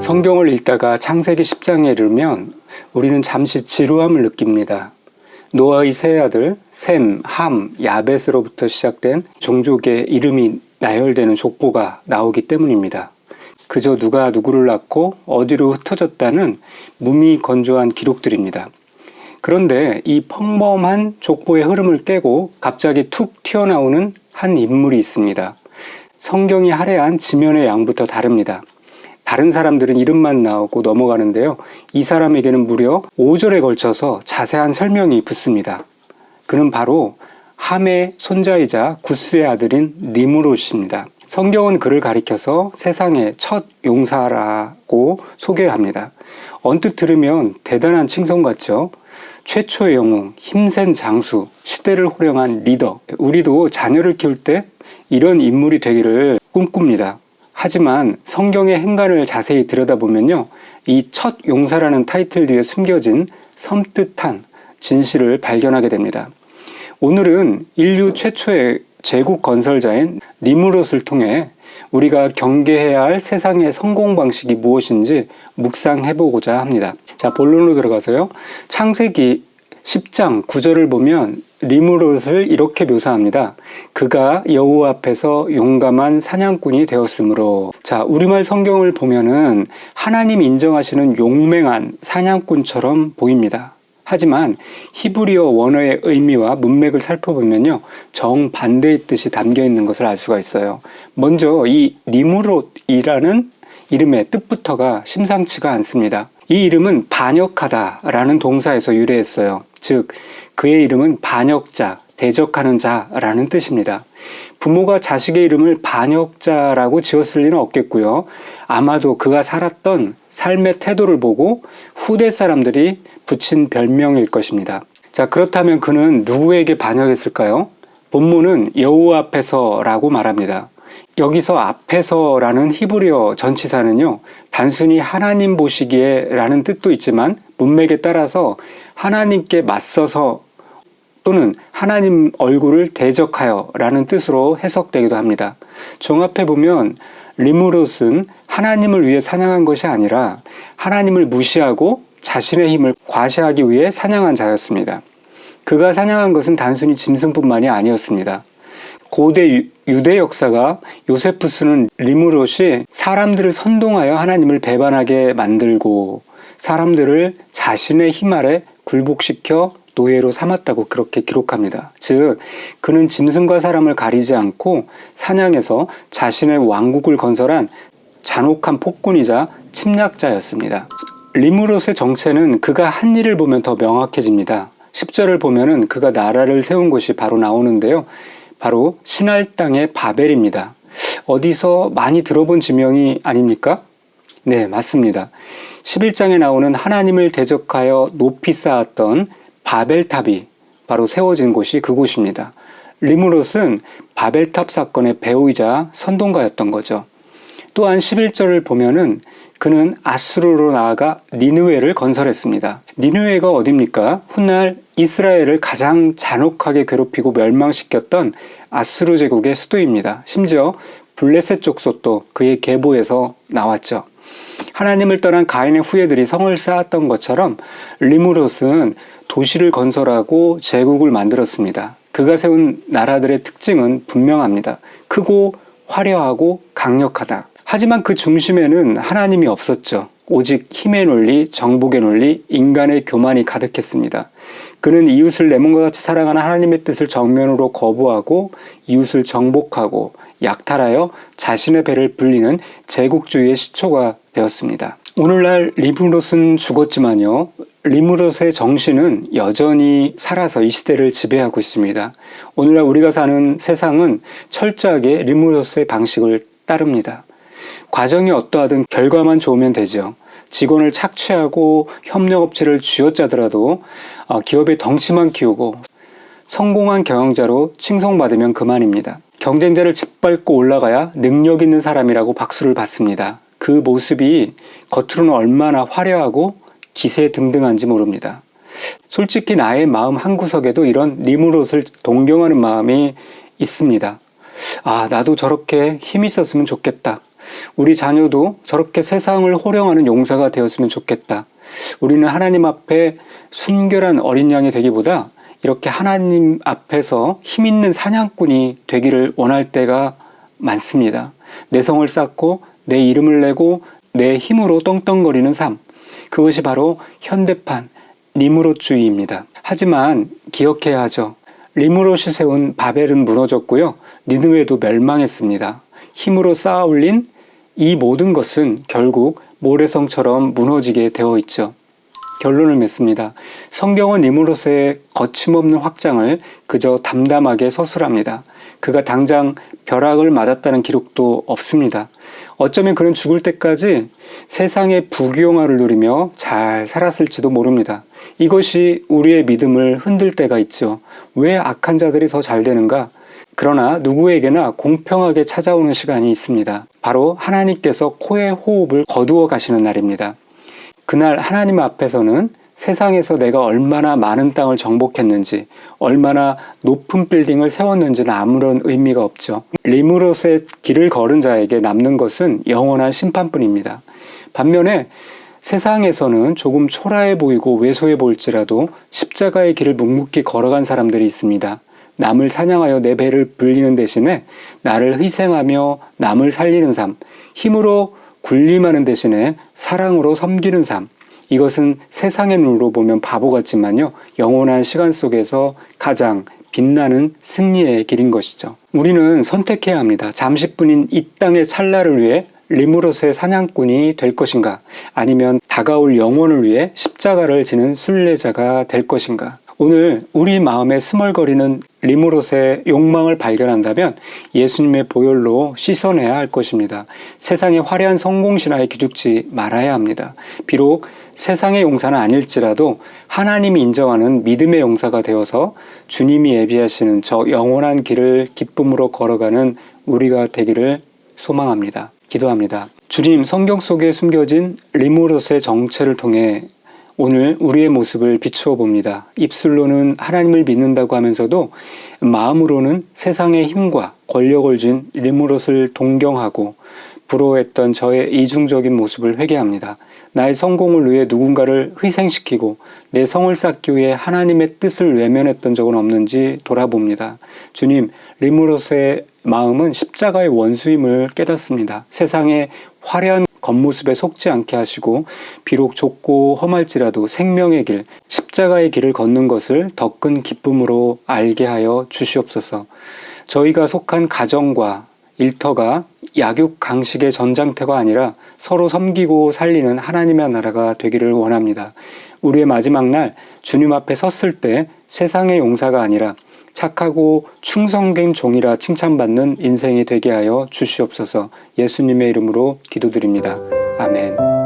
성경을 읽다가 창세기 10장에 이르면 우리는 잠시 지루함을 느낍니다. 노아의 세 아들 셈, 함, 야벳으로부터 시작된 종족의 이름이 나열되는 족보가 나오기 때문입니다. 그저 누가 누구를 낳고 어디로 흩어졌다는 무미건조한 기록들입니다. 그런데 이 평범한 족보의 흐름을 깨고 갑자기 툭 튀어나오는 한 인물이 있습니다. 성경이 할애한 지면의 양부터 다릅니다. 다른 사람들은 이름만 나오고 넘어가는데요. 이 사람에게는 무려 5절에 걸쳐서 자세한 설명이 붙습니다. 그는 바로 함의 손자이자 구스의 아들인 니므롯입니다. 성경은 그를 가리켜서 세상의 첫 용사라고 소개합니다. 언뜻 들으면 대단한 칭송 같죠? 최초의 영웅, 힘센 장수, 시대를 호령한 리더. 우리도 자녀를 키울 때 이런 인물이 되기를 꿈꿉니다. 하지만 성경의 행간을 자세히 들여다보면요, 이 첫 용사라는 타이틀 뒤에 숨겨진 섬뜩한 진실을 발견하게 됩니다. 오늘은 인류 최초의 제국 건설자인 니므롯을 통해 우리가 경계해야 할 세상의 성공 방식이 무엇인지 묵상해보고자 합니다. 자, 본론으로 들어가서요. 창세기 10장 9절을 보면 니므롯을 이렇게 묘사합니다. 그가 여호와 앞에서 용감한 사냥꾼이 되었으므로. 자, 우리말 성경을 보면은 하나님 인정하시는 용맹한 사냥꾼처럼 보입니다. 하지만 히브리어 원어의 의미와 문맥을 살펴보면요, 정반대의 뜻이 담겨 있는 것을 알 수가 있어요. 먼저 이 니므롯이라는 이름의 뜻부터가 심상치가 않습니다. 이 이름은 반역하다라는 동사에서 유래했어요. 즉, 그의 이름은 반역자, 대적하는 자라는 뜻입니다. 부모가 자식의 이름을 반역자라고 지었을 리는 없겠고요. 아마도 그가 살았던 삶의 태도를 보고 후대 사람들이 붙인 별명일 것입니다. 자, 그렇다면 그는 누구에게 반역했을까요? 본문은 여호와 앞에서라고 말합니다. 여기서 앞에서라는 히브리어 전치사는요, 단순히 하나님 보시기에 라는 뜻도 있지만 문맥에 따라서 하나님께 맞서서 또는 하나님 얼굴을 대적하여 라는 뜻으로 해석되기도 합니다. 종합해보면 니므롯은 하나님을 위해 사냥한 것이 아니라 하나님을 무시하고 자신의 힘을 과시하기 위해 사냥한 자였습니다. 그가 사냥한 것은 단순히 짐승뿐만이 아니었습니다. 고대 유대 역사가 요세푸스는 니므롯이 사람들을 선동하여 하나님을 배반하게 만들고 사람들을 자신의 힘 아래 굴복시켜 노예로 삼았다고 그렇게 기록합니다. 즉, 그는 짐승과 사람을 가리지 않고 사냥해서 자신의 왕국을 건설한 잔혹한 폭군이자 침략자였습니다. 니므롯의 정체는 그가 한 일을 보면 더 명확해집니다. 10절을 보면은 그가 나라를 세운 곳이 바로 나오는데요. 바로 신할 땅의 바벨입니다. 어디서 많이 들어본 지명이 아닙니까? 네, 맞습니다. 11장에 나오는 하나님을 대적하여 높이 쌓았던 바벨탑이 바로 세워진 곳이 그곳입니다. 니므롯은 바벨탑 사건의 배우이자 선동가였던 거죠. 또한 11절을 보면은 그는 아수르로 나아가 니느웨를 건설했습니다. 니느웨가 어디입니까? 훗날 이스라엘을 가장 잔혹하게 괴롭히고 멸망시켰던 아수르 제국의 수도입니다. 심지어 블레셋 족속도 그의 계보에서 나왔죠. 하나님을 떠난 가인의 후예들이 성을 쌓았던 것처럼 니므롯은 도시를 건설하고 제국을 만들었습니다. 그가 세운 나라들의 특징은 분명합니다. 크고 화려하고 강력하다. 하지만 그 중심에는 하나님이 없었죠. 오직 힘의 논리, 정복의 논리, 인간의 교만이 가득했습니다. 그는 이웃을 내 몸과 같이 사랑하는 하나님의 뜻을 정면으로 거부하고 이웃을 정복하고 약탈하여 자신의 배를 불리는 제국주의의 시초가 되었습니다. 오늘날 니므롯은 죽었지만요, 니므롯의 정신은 여전히 살아서 이 시대를 지배하고 있습니다. 오늘날 우리가 사는 세상은 철저하게 니므롯의 방식을 따릅니다. 과정이 어떠하든 결과만 좋으면 되죠. 직원을 착취하고 협력업체를 쥐어짜더라도 기업의 덩치만 키우고 성공한 경영자로 칭송받으면 그만입니다. 경쟁자를 짓밟고 올라가야 능력 있는 사람이라고 박수를 받습니다. 그 모습이 겉으로는 얼마나 화려하고 기세등등한지 모릅니다. 솔직히 나의 마음 한구석에도 이런 니므롯을 동경하는 마음이 있습니다. 아, 나도 저렇게 힘이 있었으면 좋겠다. 우리 자녀도 저렇게 세상을 호령하는 용사가 되었으면 좋겠다. 우리는 하나님 앞에 순결한 어린 양이 되기보다 이렇게 하나님 앞에서 힘있는 사냥꾼이 되기를 원할 때가 많습니다. 내 성을 쌓고 내 이름을 내고 내 힘으로 떵떵거리는 삶. 그것이 바로 현대판 니무롯주의입니다. 하지만 기억해야 하죠. 니무롯이 세운 바벨은 무너졌고요. 니느웨도 멸망했습니다. 힘으로 쌓아 올린 이 모든 것은 결국 모래성처럼 무너지게 되어 있죠. 결론을 맺습니다. 성경은 니무롯의 거침없는 확장을 그저 담담하게 서술합니다. 그가 당장 벼락을 맞았다는 기록도 없습니다. 어쩌면 그는 죽을 때까지 세상의 부귀영화를 누리며 잘 살았을지도 모릅니다. 이것이 우리의 믿음을 흔들 때가 있죠. 왜 악한 자들이 더 잘 되는가? 그러나 누구에게나 공평하게 찾아오는 시간이 있습니다. 바로 하나님께서 코에 호흡을 거두어 가시는 날입니다. 그날 하나님 앞에서는 세상에서 내가 얼마나 많은 땅을 정복했는지, 얼마나 높은 빌딩을 세웠는지는 아무런 의미가 없죠. 니무롯의 길을 걸은 자에게 남는 것은 영원한 심판뿐입니다. 반면에 세상에서는 조금 초라해 보이고 왜소해 보일지라도 십자가의 길을 묵묵히 걸어간 사람들이 있습니다. 남을 사냥하여 내 배를 불리는 대신에 나를 희생하며 남을 살리는 삶, 힘으로 군림하는 대신에 사랑으로 섬기는 삶. 이것은 세상의 눈으로 보면 바보 같지만요, 영원한 시간 속에서 가장 빛나는 승리의 길인 것이죠. 우리는 선택해야 합니다. 잠시뿐인 이 땅의 찰나를 위해 니무롯의 사냥꾼이 될 것인가, 아니면 다가올 영혼을 위해 십자가를 지는 순례자가 될 것인가. 오늘 우리 마음에 스멀거리는 니무롯의 욕망을 발견한다면 예수님의 보혈로 씻어내야 할 것입니다. 세상의 화려한 성공신화에 기죽지 말아야 합니다. 비록 세상의 용사는 아닐지라도 하나님이 인정하는 믿음의 용사가 되어서 주님이 예비하시는 저 영원한 길을 기쁨으로 걸어가는 우리가 되기를 소망합니다. 기도합니다. 주님, 성경 속에 숨겨진 니무롯의 정체를 통해 오늘 우리의 모습을 비추어 봅니다. 입술로는 하나님을 믿는다고 하면서도 마음으로는 세상의 힘과 권력을 준 니무롯을 동경하고 부러워했던 저의 이중적인 모습을 회개합니다. 나의 성공을 위해 누군가를 희생시키고 내 성을 쌓기 위해 하나님의 뜻을 외면했던 적은 없는지 돌아봅니다. 주님, 니무롯의 마음은 십자가의 원수임을 깨닫습니다. 세상의 화려한 겉모습에 속지 않게 하시고 비록 좁고 험할지라도 생명의 길, 십자가의 길을 걷는 것을 더 큰 기쁨으로 알게 하여 주시옵소서. 저희가 속한 가정과 일터가 약육 강식의 전장터가 아니라 서로 섬기고 살리는 하나님의 나라가 되기를 원합니다. 우리의 마지막 날 주님 앞에 섰을 때 세상의 용사가 아니라 착하고 충성된 종이라 칭찬받는 인생이 되게 하여 주시옵소서. 예수님의 이름으로 기도드립니다. 아멘.